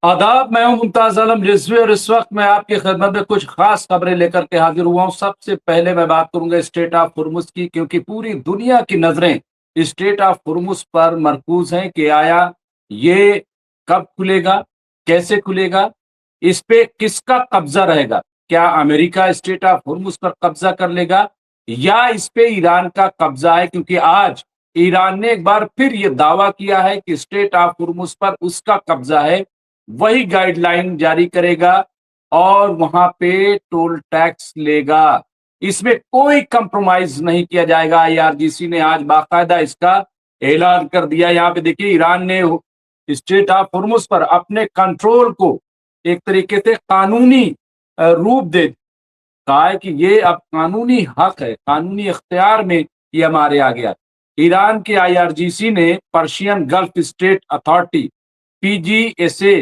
आदाब, मैं हूं मुमताज आलम रिजवी और इस वक्त मैं आपकी खिदमत में कुछ खास खबरें लेकर के हाजिर हुआ हूं। सबसे पहले मैं बात करूंगा स्टेट ऑफ हुर्मुज की, क्योंकि पूरी दुनिया की नजरें स्टेट ऑफ हुर्मुज पर मरकूज हैं कि आया ये कब खुलेगा, कैसे खुलेगा, इस पे किसका कब्जा रहेगा। क्या अमेरिका स्टेट ऑफ हुर्मुज पर कब्जा कर लेगा या इस पे ईरान का कब्जा है, क्योंकि आज ईरान ने एक बार फिर ये दावा किया है कि स्टेट ऑफ हुर्मुज पर उसका कब्जा है, वही गाइडलाइन जारी करेगा और वहां पे टोल टैक्स लेगा। इसमें कोई कंप्रोमाइज नहीं किया जाएगा। आईआरजीसी ने आज बाकायदा इसका ऐलान कर दिया। यहाँ पे देखिए, ईरान ने स्टेट ऑफ हुर्मुज पर अपने कंट्रोल को एक तरीके से कानूनी रूप दे कहा है कि ये अब कानूनी हक है, कानूनी इख्तियार में ये हमारे आ गया। ईरान के आईआरजीसी ने पर्शियन गल्फ स्टेट अथॉरिटी पीजीएसए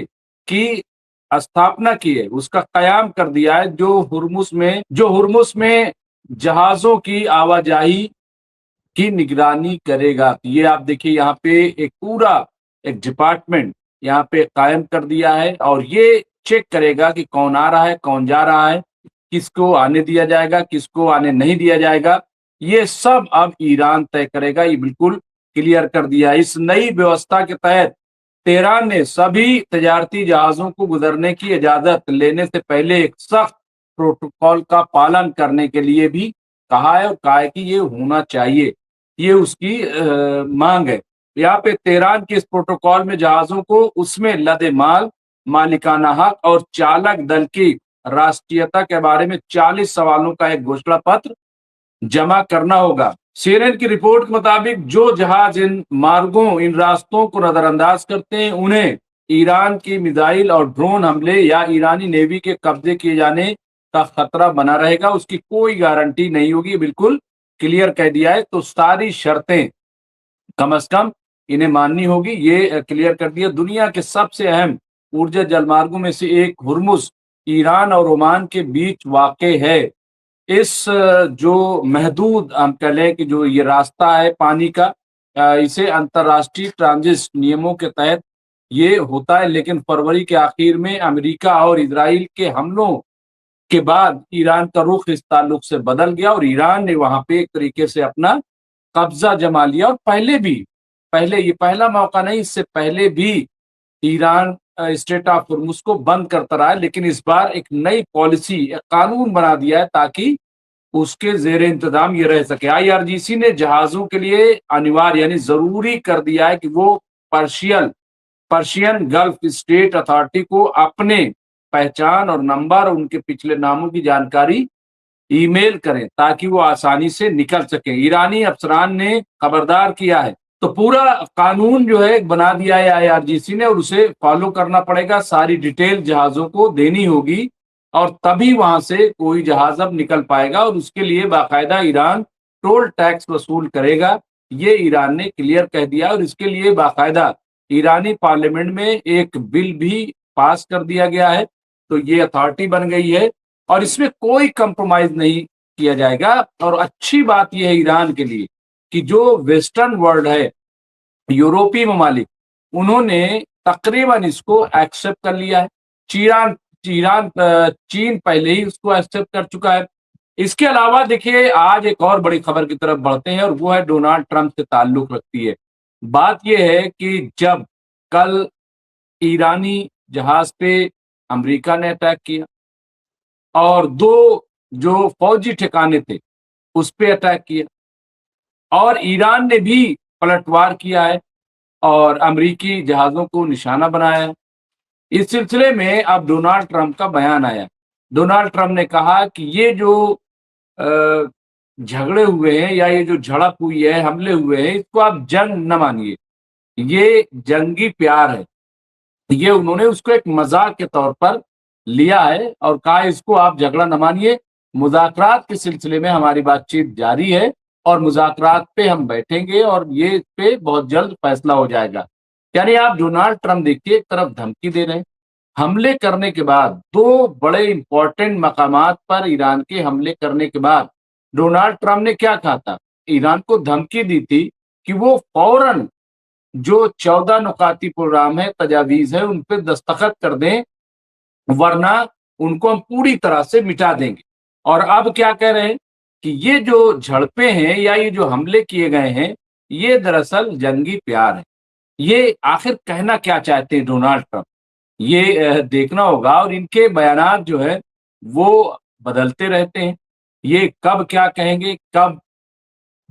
की स्थापना की है, उसका कयाम कर दिया है, जो हुर्मुस में जहाजों की आवाजाही की निगरानी करेगा। ये आप देखिए, यहाँ पे एक पूरा एक डिपार्टमेंट यहाँ पे कायम कर दिया है और ये चेक करेगा कि कौन आ रहा है, कौन जा रहा है, किसको आने दिया जाएगा, किसको आने नहीं दिया जाएगा। ये सब अब ईरान तय करेगा। ये बिल्कुल क्लियर कर दिया है। इस नई व्यवस्था के तहत तेहरान ने सभी तजारती जहाजों को गुजरने की इजाजत लेने से पहले एक सख्त प्रोटोकॉल का पालन करने के लिए भी कहा है और कहा है कि ये होना चाहिए, ये उसकी मांग है। यहाँ पे तेहरान के इस प्रोटोकॉल में जहाजों को उसमें लदे माल, मालिकाना हक और चालक दल की राष्ट्रीयता के बारे में 40 सवालों का एक घोषणा पत्र जमा करना होगा। सीएनएन की रिपोर्ट के मुताबिक जो जहाज इन मार्गों, इन रास्तों को नजरअंदाज करते हैं, उन्हें ईरान की मिसाइल और ड्रोन हमले या ईरानी नेवी के कब्जे किए जाने का खतरा बना रहेगा। उसकी कोई गारंटी नहीं होगी। बिल्कुल क्लियर कह दिया है। तो सारी शर्तें कम अज कम इन्हें माननी होगी, ये क्लियर कर दिया। दुनिया के सबसे अहम ऊर्जा जलमार्गों में से एक हुर्मुज ईरान और ओमान के बीच वाक़ है। इस जो महदूद हम कह लें कि जो ये रास्ता है पानी का, इसे अंतर्राष्ट्रीय ट्रांजिट नियमों के तहत ये होता है, लेकिन फरवरी के आखिर में अमेरिका और इजराइल के हमलों के बाद ईरान का रुख इस ताल्लुक से बदल गया और ईरान ने वहां पे एक तरीके से अपना कब्जा जमा लिया। और पहले ये पहला मौका नहीं, इससे पहले भी ईरान स्टेट ऑफ हुर्मुज को बंद करता रहा है, लेकिन इस बार एक नई पॉलिसी, एक कानून बना दिया है ताकि उसके जेर इंतजाम ये रह सके। आईआरजीसी ने जहाजों के लिए अनिवार्य यानी जरूरी कर दिया है कि वो Persian Persian gulf state authority को अपने पहचान और नंबर और उनके पिछले नामों की जानकारी ईमेल करें ताकि वो आसानी से निकल सके। ईरानी अफसरान ने खबरदार किया है। तो पूरा कानून जो है बना दिया है आईआरजीसी ने और उसे फॉलो करना पड़ेगा। सारी डिटेल जहाजों को देनी होगी और तभी वहां से कोई जहाज अब निकल पाएगा और उसके लिए बाकायदा ईरान टोल टैक्स वसूल करेगा। ये ईरान ने क्लियर कह दिया और इसके लिए बाकायदा ईरानी पार्लियामेंट में एक बिल भी पास कर दिया गया है। तो ये अथॉरिटी बन गई है और इसमें कोई कंप्रोमाइज नहीं किया जाएगा। और अच्छी बात यह है ईरान के लिए कि जो वेस्टर्न वर्ल्ड है, यूरोपीय ममालिक, उन्होंने तकरीबन इसको एक्सेप्ट कर लिया है। चीन चीन पहले ही उसको एक्सेप्ट कर चुका है। इसके अलावा देखिए, आज एक और बड़ी खबर की तरफ बढ़ते हैं और वो है डोनाल्ड ट्रंप से ताल्लुक रखती है। बात यह है कि जब कल ईरानी जहाज पे अमेरिका ने अटैक किया और दो जो फौजी ठिकाने थे उस पे अटैक किया और ईरान ने भी पलटवार किया है और अमेरिकी जहाजों को निशाना बनाया है। इस सिलसिले में अब डोनाल्ड ट्रंप का बयान आया। डोनाल्ड ट्रंप ने कहा कि ये जो अ, झगड़े हुए हैं या ये जो झड़प हुई है, हमले हुए हैं, इसको आप जंग न मानिए, ये जंगी प्यार है। ये उन्होंने उसको एक मजाक के तौर पर लिया है और कहा इसको आप झगड़ा न मानिए, मुज़ाकरात के सिलसिले में हमारी बातचीत जारी है और मुज़ाकरात पे हम बैठेंगे और ये इस पे बहुत जल्द फैसला हो जाएगा। यानी आप डोनाल्ड ट्रंप देखिए, एक तरफ धमकी दे रहे हैं, हमले करने के बाद, दो बड़े इंपॉर्टेंट मकामात पर ईरान के हमले करने के बाद डोनाल्ड ट्रंप ने क्या कहा था? ईरान को धमकी दी थी कि वो फौरन जो 14 नुकाती प्रोग्राम है, तजावीज़ है, उन पे दस्तखत कर दें, वरना उनको हम पूरी तरह से मिटा देंगे। और अब क्या कह रहे हैं कि ये जो झड़पें हैं या ये जो हमले किए गए हैं, ये दरअसल जंगी प्यार है। ये आखिर कहना क्या चाहते हैं डोनाल्ड ट्रंप? ये देखना होगा, और इनके बयानात जो है वो बदलते रहते हैं। ये कब क्या कहेंगे, कब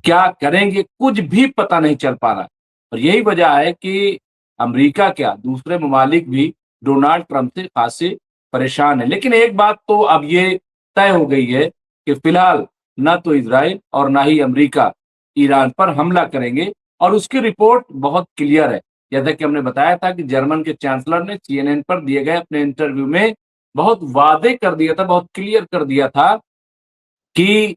क्या करेंगे, कुछ भी पता नहीं चल पा रहा है। और यही वजह है कि अमेरिका क्या, दूसरे ममालिक भी डोनाल्ड ट्रंप से खासे परेशान है। लेकिन एक बात तो अब ये तय हो गई है कि फिलहाल ना तो इज़राइल और ना ही अमेरिका ईरान पर हमला करेंगे, और उसकी रिपोर्ट बहुत क्लियर है। जैसा कि हमने बताया था कि जर्मन के चांसलर ने सीएनएन पर दिए गए अपने इंटरव्यू में बहुत वादे कर दिया था, बहुत क्लियर कर दिया था कि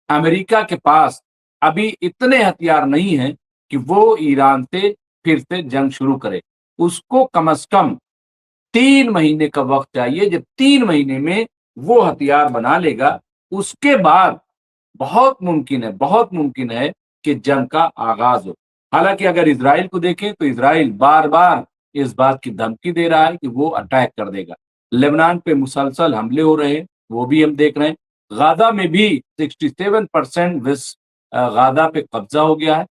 अमेरिका के पास अभी इतने हथियार नहीं हैं कि वो ईरान से फिर से जंग शुरू करे। उसको कम से कम 3 महीने का वक़्त चाहिए। जब 3 महीने में वो हथियार बना लेगा, उसके बाद बहुत मुमकिन है कि जंग का आगाज़ हो। हालाँकि अगर इज़राइल को देखें तो इज़राइल बार-बार इस बात की धमकी दे रहा है कि वो अटैक कर देगा। लेबनान पे मुसलसल हमले हो रहे हैं, वो भी हम देख रहे हैं। गाज़ा में भी 67% गाज़ा पे कब्ज़ा हो गया है।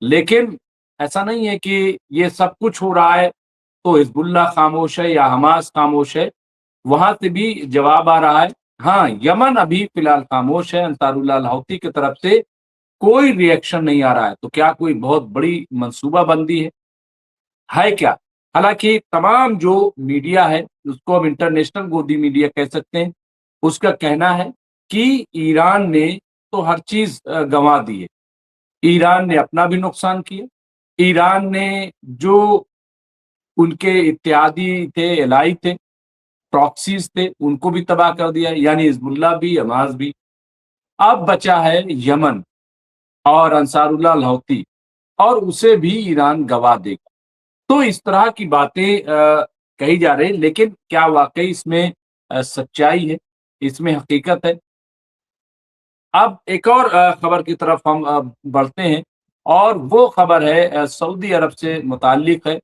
लेकिन ऐसा नहीं है कि ये सब कुछ हो रहा है तो हिज़्बुल्लाह खामोश है या हमास खामोश है, वहाँ से भी जवाब आ रहा है। हाँ, यमन अभी फिलहाल खामोश है, अंसारुल्लाह अल हौती की तरफ से कोई रिएक्शन नहीं आ रहा है। तो क्या कोई बहुत बड़ी मंसूबाबंदी है क्या? हालाँकि तमाम जो मीडिया है, उसको हम इंटरनेशनल गोदी मीडिया कह सकते हैं, उसका कहना है कि ईरान ने तो हर चीज़ गँवा दी है। ईरान ने अपना भी नुकसान किया। ईरान ने जो उनके इत्यादी थे, एलाई थे, प्रॉक्सीज़ थे, उनको भी तबाह कर दिया है, यानी हिज़्बुल्लाह भी, हमास भी। अब बचा है यमन और अंसारुल्लाह अल हौती, और उसे भी ईरान गँवा देगा। तो इस तरह की बातें कही जा रही हैं, लेकिन क्या वाक़ई इसमें सच्चाई है, इसमें हकीकत है? अब एक और खबर की तरफ हम बढ़ते हैं, और वो खबर है सऊदी अरब से मुताल्लिक़ है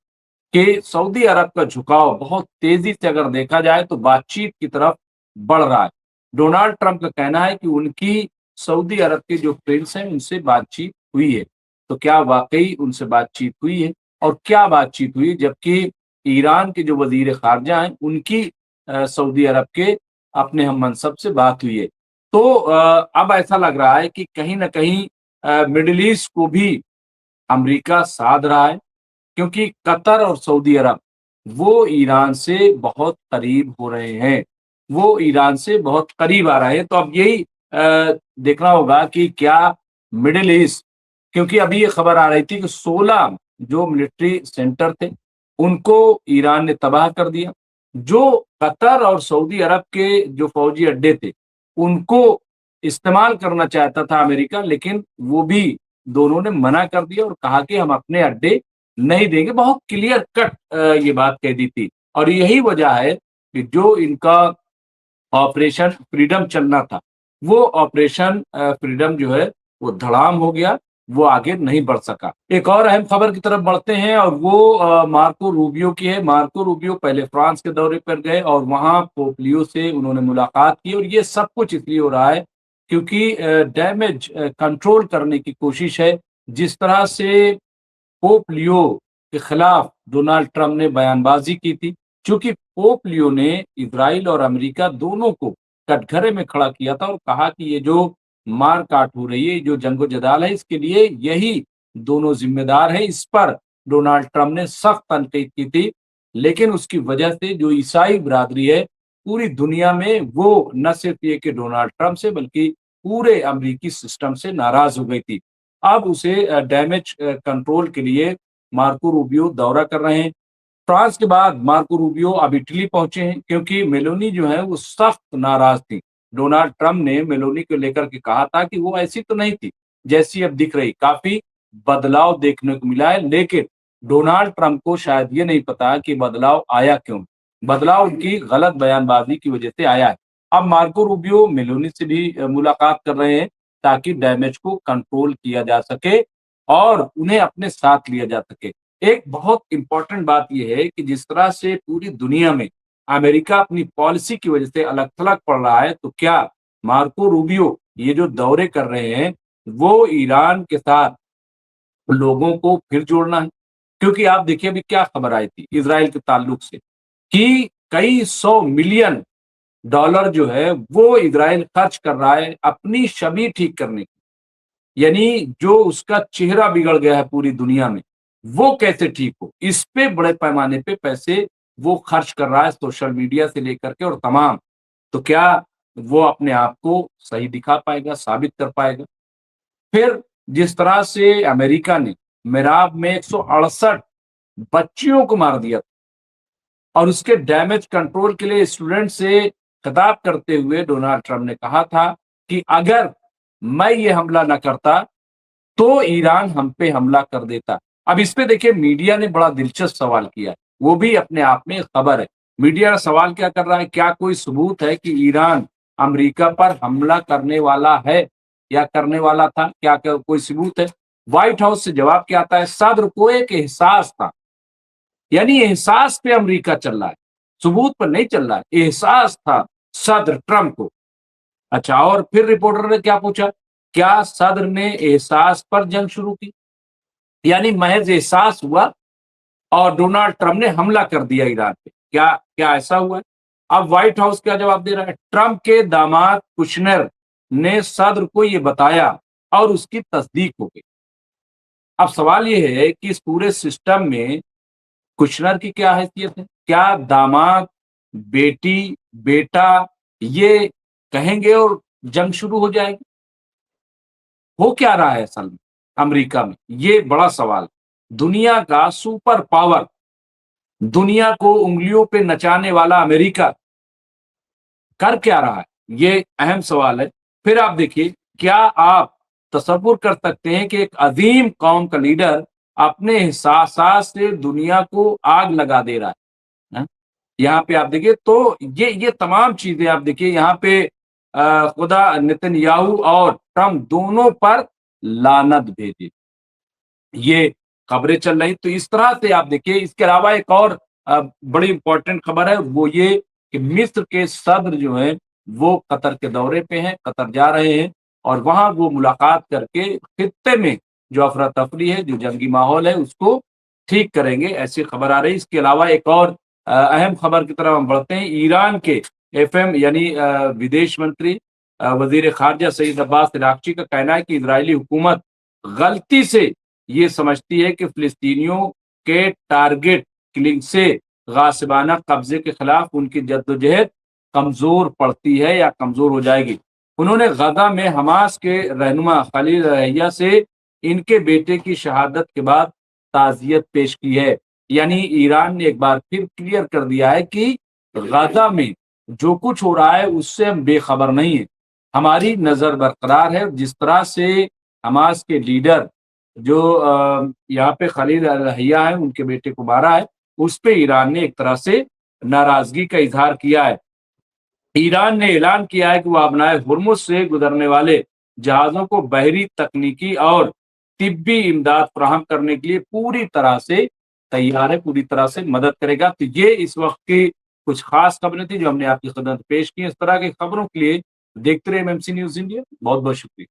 कि सऊदी अरब का झुकाव बहुत तेज़ी से अगर देखा जाए तो बातचीत की तरफ बढ़ रहा है। डोनाल्ड ट्रंप का कहना है कि उनकी सऊदी अरब के जो प्रिंस हैं उनसे बातचीत हुई है। तो क्या वाक़ई उनसे बातचीत हुई है? और क्या बातचीत हुई? जबकि ईरान के जो वज़ीर ख़ारिजा हैं उनकी सऊदी अरब के अपने हम मनसब से बात हुई है। तो अब ऐसा लग रहा है कि कहीं न कहीं मिडल ईस्ट को भी अमेरिका साध रहा है, क्योंकि कतर और सऊदी अरब वो ईरान से बहुत करीब हो रहे हैं, वो ईरान से बहुत करीब आ रहे हैं। तो अब यही देखना होगा कि क्या मिडल ईस्ट, क्योंकि अभी ये खबर आ रही थी कि 16 जो मिलिट्री सेंटर थे, उनको ईरान ने तबाह कर दिया। जो कतर और सऊदी अरब के जो फौजी अड्डे थे, उनको इस्तेमाल करना चाहता था अमेरिका, लेकिन वो भी दोनों ने मना कर दिया और कहा कि हम अपने अड्डे नहीं देंगे। बहुत क्लियर कट ये बात कह दी थी, और यही वजह है कि जो इनका ऑपरेशन फ्रीडम चलना था, वो ऑपरेशन फ्रीडम जो है वो धड़ाम हो गया, वो आगे नहीं बढ़ सका। एक और अहम खबर की तरफ बढ़ते हैं, और वो मार्को रूबियो की है। मार्को रूबियो पहले फ्रांस के दौरे पर गए और वहाँ पोप लियो से उन्होंने मुलाकात की, और ये सब कुछ इसलिए हो रहा है क्योंकि डैमेज कंट्रोल करने की कोशिश है। जिस तरह से पोप लियो के खिलाफ डोनाल्ड ट्रंप ने बयानबाजी की थी, चूंकि पोप लियो ने इजराइल और अमेरिका दोनों को कटघरे में खड़ा किया था और कहा कि ये जो मार काट हो रही है, जो जंगो जदाल है, इसके लिए यही दोनों जिम्मेदार हैं। इस पर डोनाल्ड ट्रंप ने सख्त तनकीद की थी, लेकिन उसकी वजह से जो ईसाई बिरादरी है पूरी दुनिया में, वो न सिर्फ ये कि डोनाल्ड ट्रंप से बल्कि पूरे अमेरिकी सिस्टम से नाराज हो गई थी। अब उसे डैमेज कंट्रोल के लिए मार्को रूबियो दौरा कर रहे हैं। फ्रांस के बाद मार्को रूबियो अब इटली पहुंचे हैं, क्योंकि मेलोनी जो है वो सख्त नाराज थी। डोनाल्ड ट्रंप ने मेलोनी को लेकर के कहा था कि वो ऐसी तो नहीं थी जैसी अब दिख रही, काफी बदलाव देखने को मिला है। लेकिन डोनाल्ड ट्रंप को शायद ये नहीं पता कि बदलाव आया क्यों। बदलाव उनकी गलत बयानबाजी की वजह से आया है। अब मार्को रूबियो मेलोनी से भी मुलाकात कर रहे हैं ताकि डैमेज को कंट्रोल किया जा सके और उन्हें अपने साथ लिया जा सके। एक बहुत इंपॉर्टेंट बात यह है कि जिस तरह से पूरी दुनिया में अमेरिका अपनी पॉलिसी की वजह से अलग थलग पड़ रहा है, तो क्या मार्को रूबियो ये जो दौरे कर रहे हैं वो ईरान के साथ लोगों को फिर जोड़ना है? क्योंकि आप देखिए अभी क्या खबर आई थी इजराइल के ताल्लुक से कि कई 100 मिलियन डॉलर जो है वो इजराइल खर्च कर रहा है अपनी छवि ठीक करने की। यानी जो उसका चेहरा बिगड़ गया है पूरी दुनिया में, वो कैसे ठीक हो, इस पे बड़े पैमाने पे पैसे वो खर्च कर रहा है, सोशल मीडिया से लेकर के और तमाम। तो क्या वो अपने आप को सही दिखा पाएगा, साबित कर पाएगा? फिर जिस तरह से अमेरिका ने मेराब में 168 बच्चियों को मार दिया और उसके डैमेज कंट्रोल के लिए स्टूडेंट से खिताब करते हुए डोनाल्ड ट्रंप ने कहा था कि अगर मैं ये हमला न करता तो ईरान हम पे हमला कर देता। अब इस पे देखिए मीडिया ने बड़ा दिलचस्प सवाल किया है, वो भी अपने आप में खबर है। मीडिया सवाल क्या कर रहा है, क्या कोई सबूत है कि ईरान अमेरिका पर हमला करने वाला है या करने वाला था, क्या कोई सबूत है? व्हाइट हाउस से जवाब क्या आता है, सद्र को एक एहसास था। यानी एहसास पे अमेरिका चल रहा है, सबूत पर नहीं चल रहा है, एहसास था सद्र ट्रंप को। अच्छा, और फिर रिपोर्टर ने क्या पूछा, क्या सद्र ने एहसास पर जंग शुरू की? यानी महज एहसास हुआ और डोनाल्ड ट्रंप ने हमला कर दिया ईरान पे। क्या क्या ऐसा हुआ है? अब व्हाइट हाउस क्या जवाब दे रहा है, ट्रंप के दामाद कुशनर ने सद्र को ये बताया और उसकी तस्दीक हो गई। अब सवाल ये है कि इस पूरे सिस्टम में कुशनर की क्या हैसियत है? क्या दामाद, बेटी, बेटा ये कहेंगे और जंग शुरू हो जाएगी? हो क्या रहा है असल में अमेरिका में? ये बड़ा सवाल है। दुनिया का सुपर पावर, दुनिया को उंगलियों पे नचाने वाला अमेरिका कर क्या रहा है? ये अहम सवाल है। फिर आप देखिए, क्या आप तसव्वुर कर सकते हैं कि एक अजीम कौम का लीडर अपने एहसासात से दुनिया को आग लगा दे रहा है? हैं? यहाँ पे आप देखिए तो ये तमाम चीजें आप देखिए यहाँ पे खुदा नेतन्याहू और ट्रम्प दोनों पर लानत भेजे, ये खबरें चल रही। तो इस तरह से आप देखिए, इसके अलावा एक और बड़ी इंपॉर्टेंट खबर है, वो ये कि मिस्र के सद्र जो हैं वो कतर के दौरे पे हैं, कतर जा रहे हैं और वहां वो मुलाकात करके खित्ते में जो अफरा तफरी है, जो जंगी माहौल है, उसको ठीक करेंगे, ऐसी खबर आ रही है। इसके अलावा एक और अहम खबर की तरफ हम बढ़ते हैं। ईरान के एफएम यानी विदेश मंत्री वजीर खारजा सईद अब्बास इराक्ची का कहना है कि इजरायली हुकूमत गलती से ये समझती है कि फिलिस्तीनियों के टारगेट किलिंग से गासिबाना कब्जे के खिलाफ उनकी जद्दोजहद कमजोर पड़ती है या कमजोर हो जाएगी। उन्होंने गजा में हमास के रहनुमा खलील रहिया से इनके बेटे की शहादत के बाद ताजियत पेश की है। यानी ईरान ने एक बार फिर क्लियर कर दिया है कि गजा में जो कुछ हो रहा है उससे हम बेखबर नहीं है, हमारी नजर बरकरार है। जिस तरह से हमास के लीडर जो यहाँ पे खलील रहिया है, उनके बेटे को मारा है, उस पे ईरान ने एक तरह से नाराजगी का इजहार किया है। ईरान ने ऐलान किया है कि वह अपनाए हुर्मुज से गुजरने वाले जहाजों को बहरी तकनीकी और तिब्बी इमदाद फराहम करने के लिए पूरी तरह से तैयार है, पूरी तरह से मदद करेगा। तो ये इस वक्त की कुछ खास खबरें थी जो हमने आपकी खिदमत में पेश की। इस तरह की खबरों के लिए देखते रहे एमएमसी न्यूज इंडिया। बहुत बहुत शुक्रिया।